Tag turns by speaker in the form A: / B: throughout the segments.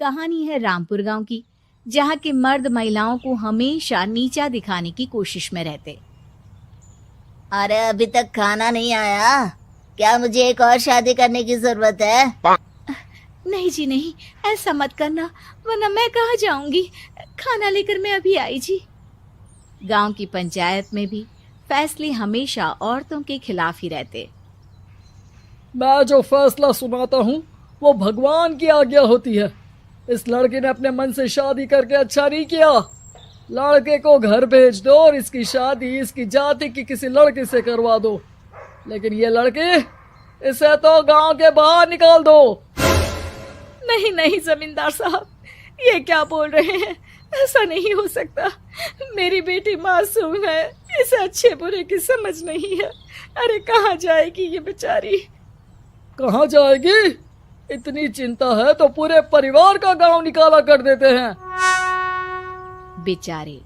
A: कहानी है रामपुर गांव की, जहां के मर्द महिलाओं को हमेशा नीचा दिखाने की कोशिश में रहते।
B: अरे अभी तक खाना नहीं आया, क्या मुझे एक और शादी करने की जरूरत है?
A: नहीं जी नहीं, ऐसा मत करना, वरना मैं कहाँ जाऊंगी। खाना लेकर मैं अभी आई जी। गांव की पंचायत में भी फैसले हमेशा औरतों के खिलाफ ही रहते।
C: मैं जो फैसला सुनाता हूँ वो भगवान की आज्ञा होती है। इस लड़के ने अपने मन से शादी करके अच्छा नहीं किया। लड़के को घर भेज दो और इसकी शादी इसकी जाति की किसी लड़के से करवा दो, लेकिन ये लड़की, इसे तो गांव के बाहर निकाल दो।
A: नहीं नहीं जमींदार साहब, ये क्या बोल रहे हैं? ऐसा नहीं हो सकता। मेरी बेटी मासूम है, इसे अच्छे बुरे की समझ नहीं है। अरे कहाँ जाएगी ये बेचारी?
C: कहाँ जाएगी? इतनी चिंता है तो पूरे परिवार का गांव निकाला कर देते हैं।
A: बेचारे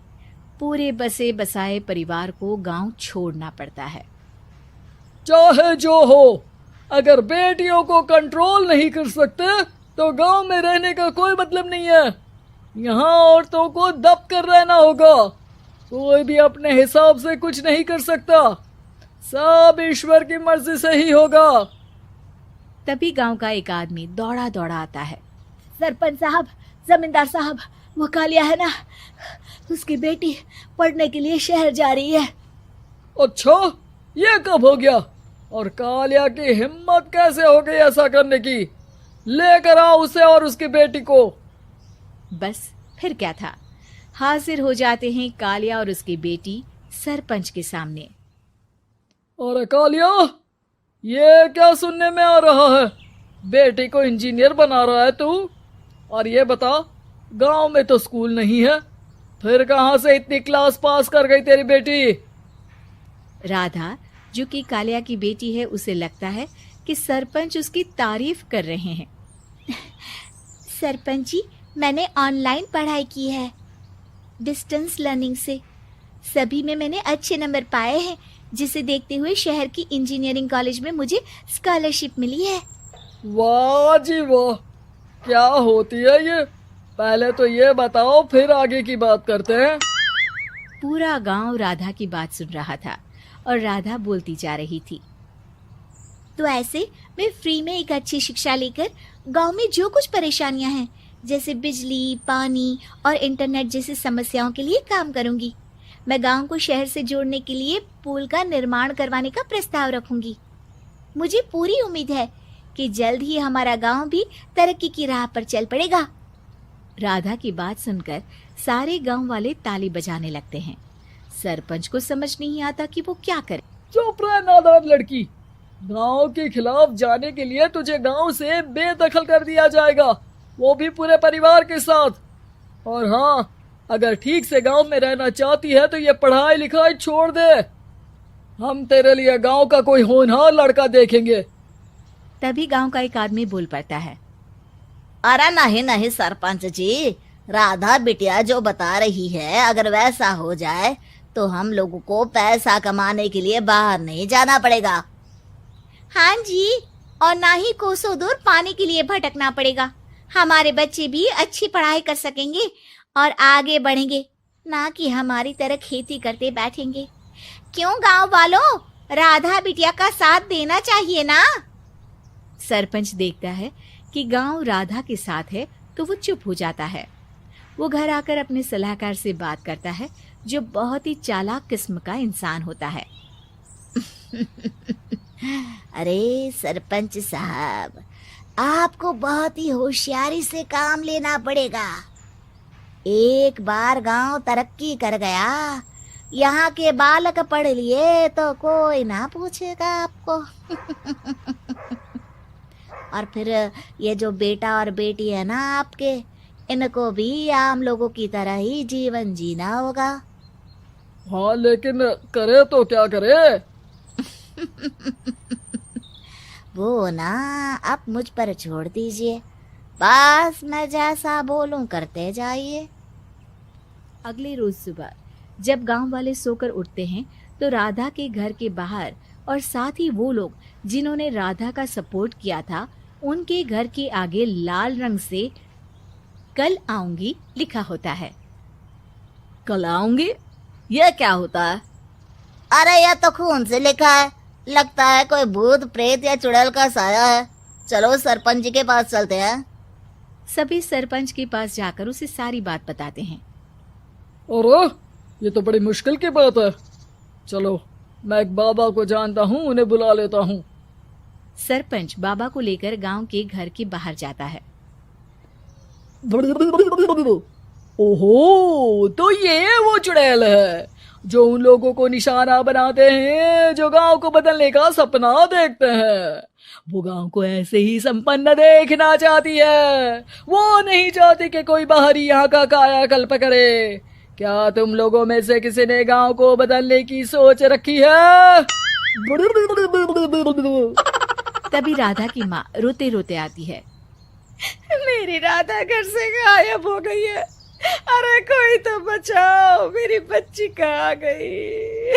A: पूरे बसे बसाए परिवार को गांव छोड़ना पड़ता है।
C: चाहे जो हो, अगर बेटियों को कंट्रोल नहीं कर सकते तो गांव में रहने का कोई मतलब नहीं है। यहाँ औरतों को दब कर रहना होगा। कोई भी अपने हिसाब से कुछ नहीं कर सकता, सब ईश्वर की मर्जी से ही होगा।
A: तभी गांव का एक आदमी दौड़ा दौड़ा आता है। सरपंच साहब, जमींदार साहब, वो कालिया है ना, उसकी बेटी पढ़ने के लिए शहर जा रही है।
C: अच्छा, ये कब हो गया? और कालिया की हिम्मत कैसे हो गई ऐसा करने की? लेकर आओ उसे और उसकी बेटी को।
A: बस फिर क्या था, हाजिर हो जाते हैं कालिया और उसकी बेटी सरपंच के सामने।
C: अरे कालिया, ये क्या सुनने में आ रहा है? बेटी को इंजीनियर बना रहा है तू? और ये बता, गांव में तो स्कूल नहीं है, फिर कहां से इतनी क्लास पास कर गई तेरी बेटी?
A: राधा, जो कि कालिया की बेटी है, उसे लगता है कि सरपंच उसकी तारीफ कर रहे हैं। सरपंच जी, मैंने ऑनलाइन पढ़ाई की है, डिस्टेंस लर्निंग से। सभी में मैंने अच्छे नंबर पाए हैं, जिसे देखते हुए शहर की इंजीनियरिंग कॉलेज में मुझे स्कॉलरशिप मिली है।
C: वाह जी वाह, क्या होती है ये? पहले तो ये बताओ, फिर आगे की बात करते हैं।
A: पूरा गांव राधा की बात सुन रहा था और राधा बोलती जा रही थी। तो ऐसे मैं फ्री में एक अच्छी शिक्षा लेकर गांव में जो कुछ परेशानियां हैं, जैसे बिजली, पानी और इंटरनेट जैसी समस्याओं के लिए काम करूंगी। मैं गांव को शहर से जोड़ने के लिए पुल का निर्माण करवाने का प्रस्ताव रखूंगी। मुझे पूरी उम्मीद है कि जल्द ही हमारा गांव भी तरक्की की राह पर चल पड़ेगा। राधा की बात सुनकर सारे गांव वाले ताली बजाने लगते हैं। सरपंच को समझ नहीं आता कि वो क्या करे।
C: चुप रह नादान लड़की, गांव के खिलाफ जाने के लिए तुझे गांव से बेदखल कर दिया जाएगा, वो भी पूरे परिवार के साथ। और हाँ, अगर ठीक से गांव में रहना चाहती है तो ये पढ़ाई लिखाई छोड़ दे। हम तेरे लिए गांव का कोई होनहार लड़का देखेंगे।
A: तभी गांव का एक आदमी बोल पड़ता है।
B: अरे नहीं नहीं सरपंच जी, राधा बिटिया जो बता रही है, अगर वैसा हो जाए तो हम लोगों को पैसा कमाने के लिए बाहर नहीं जाना पड़ेगा।
A: हाँ जी, और ना ही कोसों दूर पानी के लिए भटकना पड़ेगा। हमारे बच्चे भी अच्छी पढ़ाई कर सकेंगे और आगे बढ़ेंगे, ना कि हमारी तरह खेती करते बैठेंगे। क्यों गांव वालों, राधा बिटिया का साथ देना चाहिए ना। सरपंच देखता है कि गांव राधा के साथ है तो वो चुप हो जाता है। वो घर आकर अपने सलाहकार से बात करता है, जो बहुत ही चालाक किस्म का इंसान होता है।
B: अरे सरपंच साहब, आपको बहुत ही होशियारी से काम लेना पड़ेगा। एक बार गांव तरक्की कर गया, यहाँ के बालक पढ़ लिए तो कोई ना पूछेगा आपको। और फिर ये जो बेटा और बेटी है ना आपके, इनको भी आम लोगों की तरह ही जीवन जीना होगा।
C: हाँ, लेकिन करे तो क्या करे?
B: वो ना आप मुझ पर छोड़ दीजिए, बस मैं जैसा बोलूं करते जाइए।
A: अगले रोज सुबह जब गांव वाले सोकर उठते हैं तो राधा के घर के बाहर और साथ ही वो लोग जिन्होंने राधा का सपोर्ट किया था, उनके घर के आगे लाल रंग से कल आऊंगी लिखा होता है।
D: कल आऊंगी, यह क्या होता है?
B: अरे यह तो खून से लिखा है, लगता है कोई भूत प्रेत या चुड़ैल का साया है। चलो सरपंच जी के पास चलते हैं।
A: सभी सरपंच के पास जाकर उसे सारी बात बताते हैं।
C: अरे ये तो बड़ी मुश्किल की बात है। चलो मैं एक बाबा को जानता हूँ, उन्हें बुला लेता हूँ।
A: सरपंच बाबा को लेकर गांव के घर के बाहर जाता है।
C: ओहो, तो ये वो चुड़ैल है जो उन लोगों को निशाना बनाते हैं जो गांव को बदलने का सपना देखते हैं। वो गांव को ऐसे ही संपन्न देखना चाहती है। वो नहीं चाहती कि कोई बाहरी यहाँ का कायाकल्प करे। क्या तुम लोगों में से किसी ने गांव को बदलने की सोच रखी है?
A: तभी राधा की माँ रोते रोते आती है।
D: मेरी राधा घर से गायब हो गई है। अरे कोई तो बचाओ, मेरी बच्ची कहाँ गई?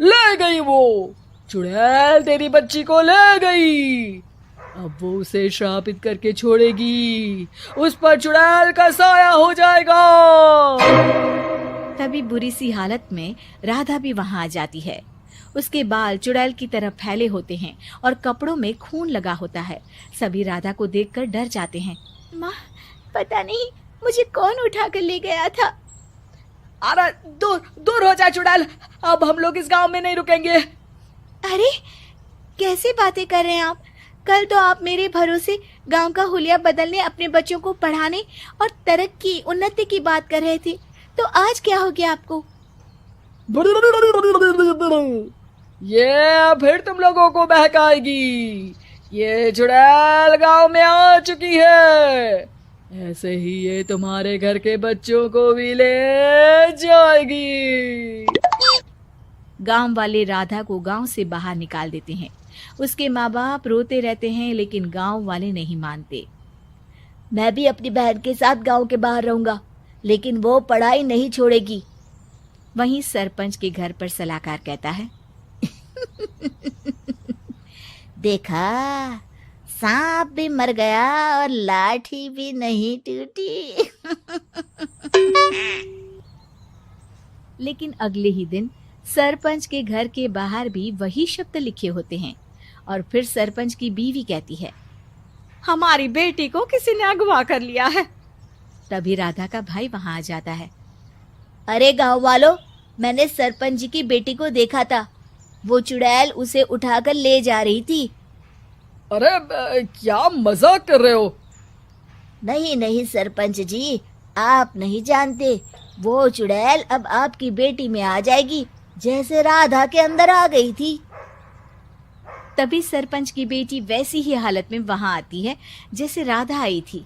C: ले गई वो चुड़ैल, तेरी बच्ची को ले गई। अब वो उसे श्रापित करके छोड़ेगी, उस पर चुड़ैल का साया हो जाएगा।
A: तभी बुरी सी हालत में राधा भी वहां आ जाती है। उसके बाल चुड़ैल की तरह फैले होते हैं और कपड़ों में खून लगा होता है। सभी राधा को देखकर डर जाते हैं।
B: माँ, पता नहीं मुझे कौन उठा कर ले गया था।
C: अरे दूर दूर हो जा चुड़ैल, अब हम लोग इस गांव में नहीं रुकेंगे।
B: अरे कैसे बातें कर रहे हैं आप? कल तो आप मेरे भरोसे गांव का हुलिया बदलने, अपने बच्चों को पढ़ाने और तरक्की उन्नति की बात कर रहे थे, तो आज क्या हो गया आपको?
C: ये फिर तुम लोगों को बहकाएगी। ये चुड़ैल गांव में आ चुकी है, ऐसे ही ये तुम्हारे घर के बच्चों को भी ले जाएगी।
A: गांव वाले राधा को गांव से बाहर निकाल देते हैं। उसके माँ बाप रोते रहते हैं, लेकिन गांव वाले नहीं मानते।
B: मैं भी अपनी बहन के साथ गांव के बाहर रहूंगा, लेकिन वो पढ़ाई नहीं छोड़ेगी।
A: वहीं सरपंच के घर पर सलाहकार कहता है।
B: देखा, सांप भी मर गया और लाठी भी नहीं टूटी।
A: लेकिन अगले ही दिन सरपंच के घर के बाहर भी वही शब्द लिखे होते हैं। और फिर सरपंच की बीवी कहती है,
D: हमारी बेटी को किसी ने अगवा कर लिया है।
A: तभी राधा का भाई वहां आ जाता है।
B: अरे गांव वालों, मैंने सरपंच जी की बेटी को देखा था। वो चुड़ैल उसे उठाकर ले जा रही थी।
C: अरे क्या मजाक कर रहे हो?
B: नहीं नहीं सरपंच जी, आप नहीं जानते। वो चुड़ैल अब आपकी बेटी में आ जाएगी, जैसे राधा के अंदर आ गई थी।
A: तभी सरपंच की बेटी वैसी ही हालत में वहां आती है जैसे राधा आई थी।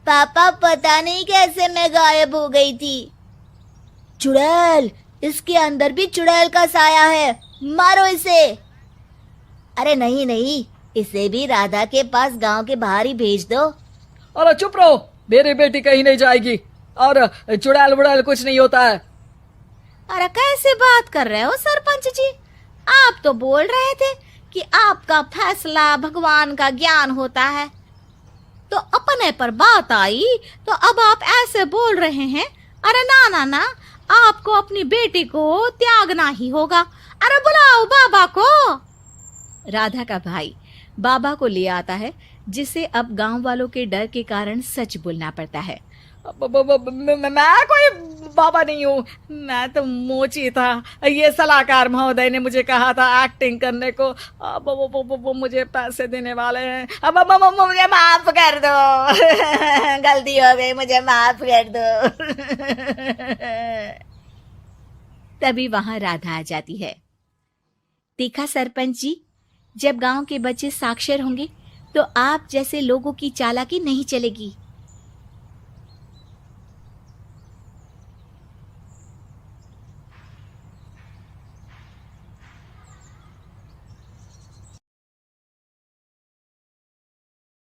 B: पापा, पता नहीं कैसे मैं गायब हो गई थी। चुड़ैल, इसके अंदर भी चुड़ैल का साया है, मारो इसे। अरे नहीं नहीं, इसे भी राधा के पास गांव के बाहर ही भेज दो।
C: अरे चुप रहो, मेरी बेटी कहीं नहीं जाएगी और चुड़ैल बुड़ैल कुछ नहीं होता है।
B: अरे कैसे बात कर रहे हो सरपंच जी? आप तो बोल रहे थे कि आपका फैसला भगवान का ज्ञान होता है, तो अपने पर बात आई तो अब आप ऐसे बोल रहे हैं। अरे ना ना ना, आपको अपनी बेटी को त्यागना ही होगा। अरे बुलाओ बाबा को।
A: राधा का भाई बाबा को ले आता है, जिसे अब गांव वालों के डर के कारण सच बोलना पड़ता है।
D: मैं कोई बाबा नहीं हूँ, मैं तो मोची था। ये सलाहकार महोदय ने मुझे कहा था एक्टिंग करने को। अब वो मुझे पैसे देने वाले हैं। अब मुझे माफ कर दो। गलती हो गई, मुझे माफ कर दो।
A: तभी वहां राधा आ जाती है। देखा सरपंच जी, जब गांव के बच्चे साक्षर होंगे तो आप जैसे लोगों की चालाकी नहीं चलेगी।